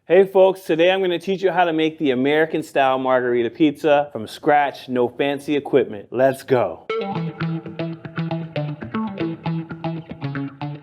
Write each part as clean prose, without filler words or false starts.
Hey folks, today I'm going to teach you how to make the American style margarita pizza from scratch, no fancy equipment. Let's go.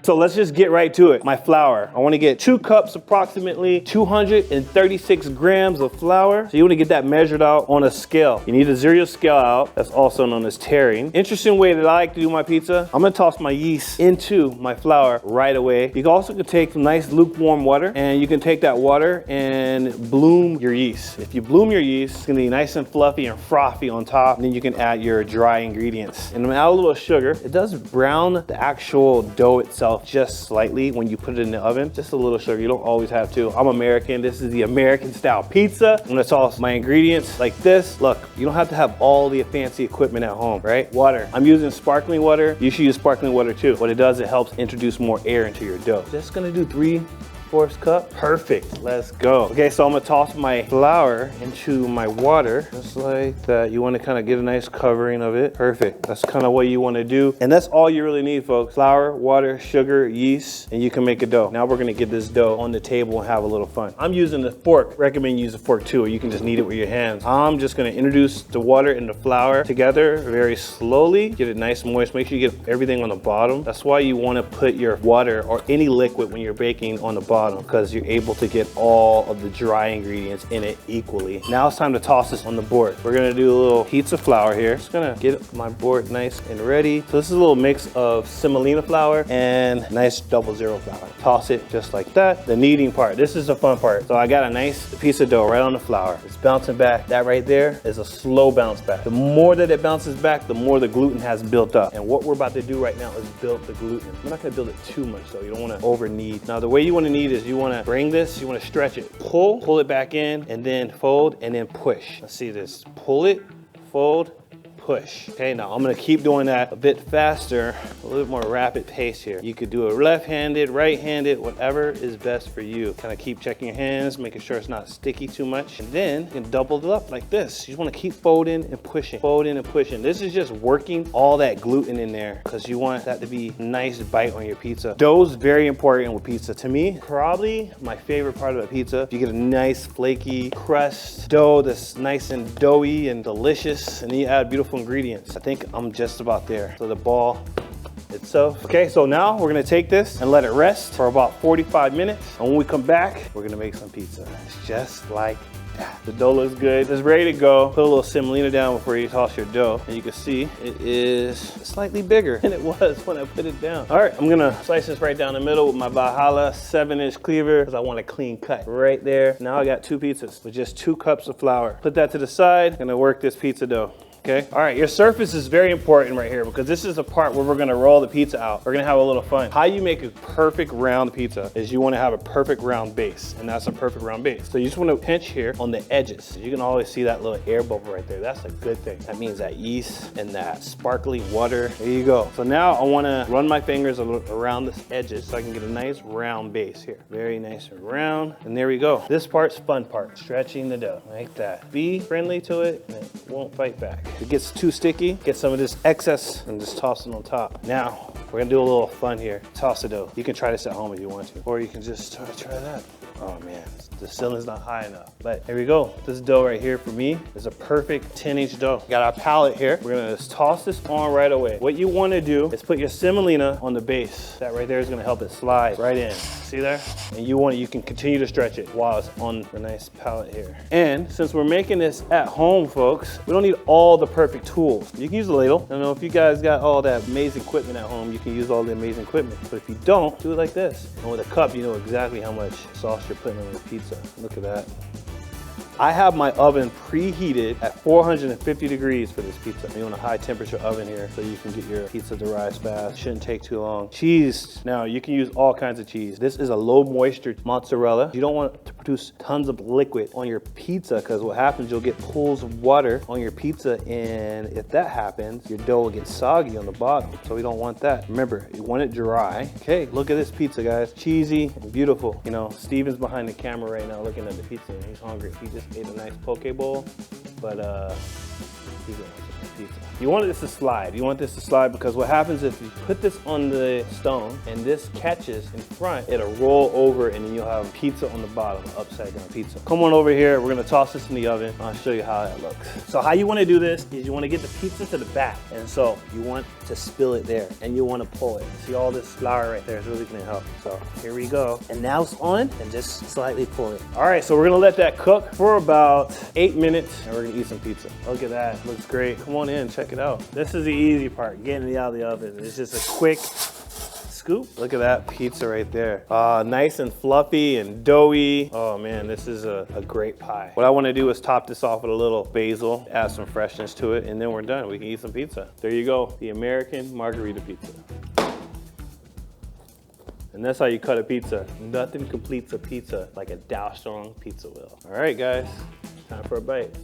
So let's just get right to it. My flour. I want to get 2 cups, approximately 236 grams of flour. So you want to get that measured out on a scale. You need to zero your scale out. That's also known as tearing. Interesting way that I like to do my pizza. I'm going to toss my yeast into my flour right away. You can also take some nice lukewarm water, and you can take that water and bloom your yeast. If you bloom your yeast, it's going to be nice and fluffy and frothy on top. And then you can add your dry ingredients. And I'm going to add a little sugar. It does brown the actual dough itself just slightly when you put it in the oven. Just a little sugar. You don't always have to. I'm American. This is the American style pizza. I'm gonna toss my ingredients like this. Look, you don't have to have all the fancy equipment at home, right? Water. I'm using sparkling water. You should use sparkling water too. What it does, it helps introduce more air into your dough. Just gonna do 3/4 cup. Perfect. Let's go. Okay, so I'm gonna toss my flour into my water, just like that. You want to kind of get a nice covering of it. Perfect. That's kind of what you want to do. And that's all you really need, folks. Flour, water, sugar, yeast, and you can make a dough. Now we're gonna get this dough on the table and have a little fun. I'm using a fork. Recommend you use a fork too, or you can just knead it with your hands. I'm just gonna introduce the water and the flour together very slowly. Get it nice and moist. Make sure you get everything on the bottom. That's why you want to put your water or any liquid when you're baking on the bottom, because you're able to get all of the dry ingredients in it equally. Now it's time to toss this on the board. We're gonna do a little pizza flour here. Just gonna get my board nice and ready. So this is a little mix of semolina flour and nice 00 flour. Toss it just like that. The kneading part, this is the fun part. So I got a nice piece of dough right on the flour. It's bouncing back. That right there is a slow bounce back. The more that it bounces back, the more the gluten has built up. And what we're about to do right now is build the gluten. We're not gonna build it too much though. You don't wanna over knead. Now the way you wanna knead is you wanna bring this, you wanna stretch it. Pull it back in, and then fold, and then push. Let's see this. Pull it, fold, push. Okay, now I'm gonna keep doing that a bit faster, a little bit more rapid pace here. You could do it left-handed, right-handed, whatever is best for you. Kind of keep checking your hands, making sure it's not sticky too much. And then you can double it up like this. You just wanna keep folding and pushing, folding and pushing. This is just working all that gluten in there because you want that to be a nice bite on your pizza. Dough's very important with pizza. To me, probably my favorite part of a pizza. You get a nice flaky crust dough that's nice and doughy and delicious, and then you add beautiful ingredients. I think I'm just about there. So the ball itself. Okay, so now we're gonna take this and let it rest for about 45 minutes. And when we come back, we're gonna make some pizza. It's just like that. The dough looks good. It's ready to go. Put a little semolina down before you toss your dough. And you can see it is slightly bigger than it was when I put it down. All right, I'm gonna slice this right down the middle with my Valhalla 7-inch cleaver because I want a clean cut right there. Now I got 2 pizzas with just 2 cups of flour. Put that to the side. Gonna work this pizza dough. Okay. All right, your surface is very important right here because this is the part where we're gonna roll the pizza out. We're gonna have a little fun. How you make a perfect round pizza is you wanna have a perfect round base, and that's a perfect round base. So you just wanna pinch here on the edges. You can always see that little air bubble right there. That's a good thing. That means that yeast and that sparkly water. There you go. So now I wanna run my fingers around the edges so I can get a nice round base here. Very nice and round. And there we go. This part's fun part, stretching the dough like that. Be friendly to it and it won't fight back. If it gets too sticky, get some of this excess and just toss it on top. Now, we're gonna do a little fun here. Toss the dough. You can try this at home if you want to, or you can just try that. Oh man, the ceiling's not high enough. But here we go. This dough right here for me is a perfect 10-inch dough. Got our palette here. We're gonna just toss this on right away. What you wanna do is put your semolina on the base. That right there is gonna help it slide right in. See there? And you can continue to stretch it while it's on the nice palette here. And since we're making this at home, folks, we don't need all the perfect tools. You can use a ladle. I don't know if you guys got all that amazing equipment at home, you can use all the amazing equipment. But if you don't, do it like this. And with a cup, you know exactly how much sauce you're putting on your pizza. Look at that. I have my oven preheated at 450 degrees for this pizza. You want a high temperature oven here so you can get your pizza to rise fast. Shouldn't take too long. Cheese. Now you can use all kinds of cheese. This is a low moisture mozzarella. You don't want to produce tons of liquid on your pizza because what happens, you'll get pools of water on your pizza, and if that happens, your dough will get soggy on the bottom. So we don't want that. Remember, you want it dry. Okay, look at this pizza, guys. Cheesy and beautiful. You know, Steven's behind the camera right now looking at the pizza and he's hungry. He just ate a nice poke bowl, but he's gonna have some pizza. You want this to slide. You want this to slide because what happens if you put this on the stone and this catches in front, it'll roll over and then you'll have pizza on the bottom. upside down pizza. Come on over here. We're gonna toss this in the oven. I'll show you how it looks. So how you wanna do this is you wanna get the pizza to the back. And so you want to spill it there and you wanna pull it. See all this flour right there is really gonna help. So here we go. And now it's on and just slightly pull it. All right, so we're gonna let that cook for about 8 minutes and we're gonna eat some pizza. Look at that, looks great. Come on in, check it out. This is the easy part, getting it out of the oven. It's just a quick scoop. Look at that pizza right there. Nice and fluffy and doughy. Oh man, this is a great pie. What I wanna do is top this off with a little basil, add some freshness to it, and then we're done. We can eat some pizza. There you go, the American margherita pizza. And that's how you cut a pizza. Nothing completes a pizza like a Dalstrong pizza will. All right, guys, time for a bite.